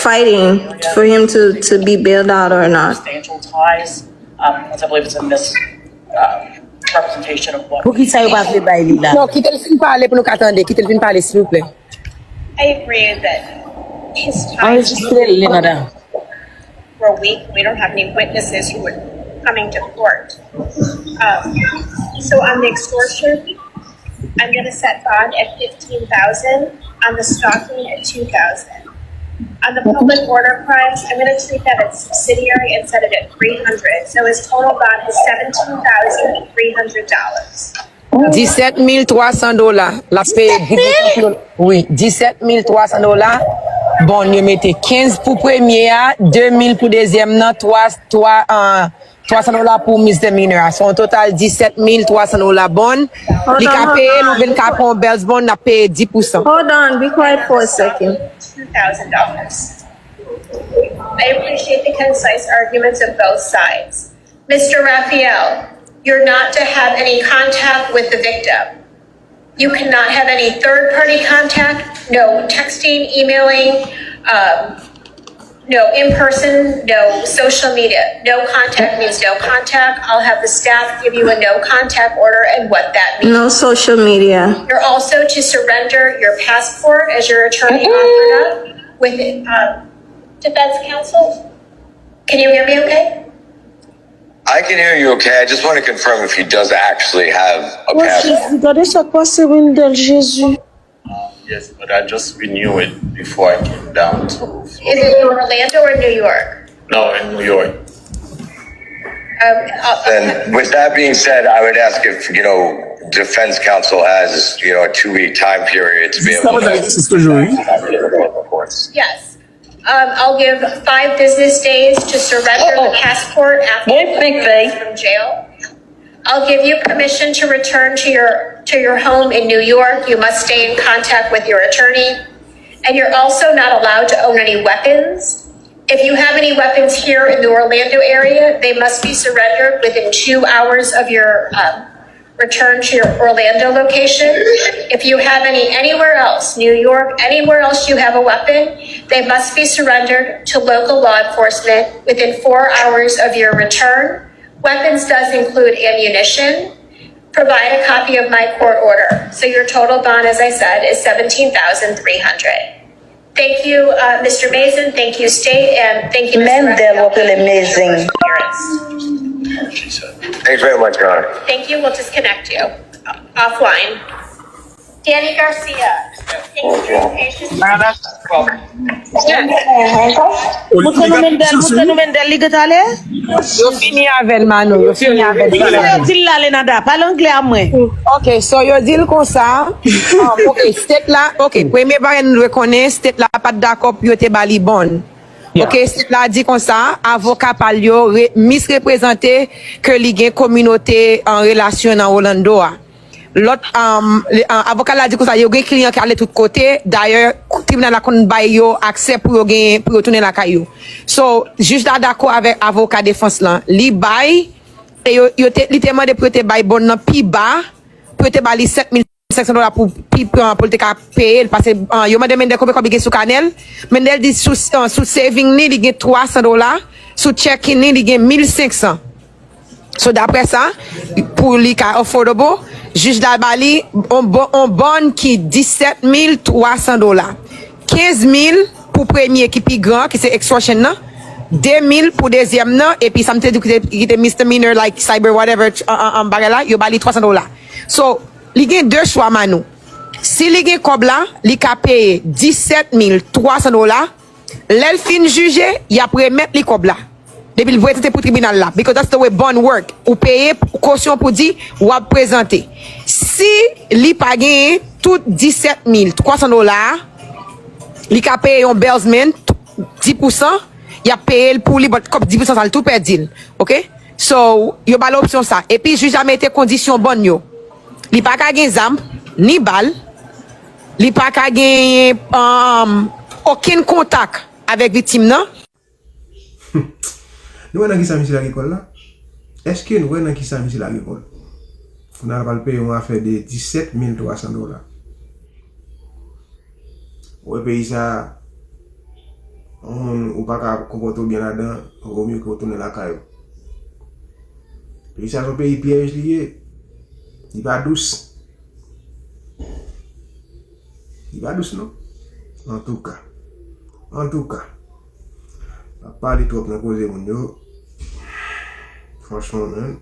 fighting for him to be bailed out or not. Substantial ties, as I believe it's a misrepresentation of what. Pour qui ça va faire bailler là? Non, quittez le film parler pour nous attendre. Quittez le film parler, s'il vous plaît. I agree that his Enregistrez les madame. were weak. We don't have any witnesses who were coming to court. So on the extortion, I'm going to set bond at $15,000. On the stalking at $2,000. On the public order crimes, I'm going to treat that as subsidiary and set it at $300. So his total bond is $17,300. $17,300. La paye. Oui, $17,300. Bon, nous mettez 15 pour premier, 2,000 pour deuxième, 300$ pour misdemeanor. Son total $17,300 bon. Les cas payés, nous venons qu'à prendre Bells bon, n'a payé 10%. Hold on, be quiet for a second. $2,000. I appreciate the concise arguments of both sides. Mr. Raphael, you're not to have any contact with the victim. You cannot have any third-party contact, no texting, emailing, no in-person, no social media. No contact means no contact. I'll have the staff give you a no contact order and what that means. No social media. You're also to surrender your passport as your attorney offered up with defense counsel. Can you hear me okay? I can hear you okay. I just want to confirm if he does actually have a passport. Regardez ça quoi c'est Wendell Jésus. Yes, but I just renewed it before I came down to Florida. Is it in Orlando or New York? No, in New York. And with that being said, I would ask if, defense counsel has, a 2-week time period to be able to. Yes. I'll give 5 business days to surrender the passport after from jail. I'll give you permission to return to your home in New York. You must stay in contact with your attorney. And you're also not allowed to own any weapons. If you have any weapons here in the Orlando area, they must be surrendered within 2 hours of your return to your Orlando location. If you have any anywhere else, New York, anywhere else you have a weapon, they must be surrendered to local law enforcement within 4 hours of your return. Weapons does include ammunition. Provide a copy of my court order. So your total bond, as I said, is $17,300. Thank you, Mr. Mason. Thank you, State, and thank you, Mr. Raphael. Thanks very much, Your Honor. Thank you. We'll disconnect you offline. Danny Garcia. Thank you for your patience. Mouton Mendel li gata le? Yo fini avec Mano, yo fini avec Yo dil la le nada, parle anglais à moi. Ok, so yo dil comme ça. Ok, state là, ok, premier bagay nous reconnaît, state là pas d'accord pour yo te bali bon. Ok, state là dit comme ça, avocat pal yo misreprésenté que li gen communauté en relation dans Orlando a. L'autre avocat l'a dit comme ça, yo gen client qui allait tout côté. D'ailleurs, tribunal a kon bay yo accès pour yo gen pour retourner la caillou. So, juge là d'accord avec avocat défense là. Li bay et yo li te demandé pour te bay bon nan pi bas pour te bali $7,500 pour te payer parce que yo m'a demandé combien gen sous canel. Mendel dit sous saving ni li gen $300, sous checking ni li gen $1,500. So d'après ça, pour li ka affordable, juge d'Albali, on bonne qui $17,300. 15,000 pour premier qui plus grand, qui c'est extortion, non? 2,000 pour deuxième, non? Et puis ça me dit qu'il était misdemeanor, like cyber, whatever, en bagala, yo bali $300. So, li gen deux choix, manou. Si li gen kob la, li ka paye $17,300, l'el fin juge, y a remettre li kob la. Depuis le voie pour tribunal là, because that's the way bond work. Ou payer caution pour dire ou présenter. Si li pa gen tout $17,300, li ka paye un bailsman 10%, y a payé pour li comme 10% ça tout perdu. OK? So, yo ba l'option ça. Et puis juge a mette condition bonne yo. Li pa ka gen zam ni bal. Li pa ka gen aucun contact avec victime non. Nous avons qui ça monsieur l'agricole là? Est-ce que nous avons qui ça monsieur l'agricole? On a pas payé une affaire de $17,300. Ouais, pays ça, ou pas qu'à comporter bien là-dedans, vaut mieux que retourner la caille. Pays ça, son pays piège lié. Il va douce. Il va douce, non? En tout cas. On va parler trop dans cause mon yo. Franchement, man.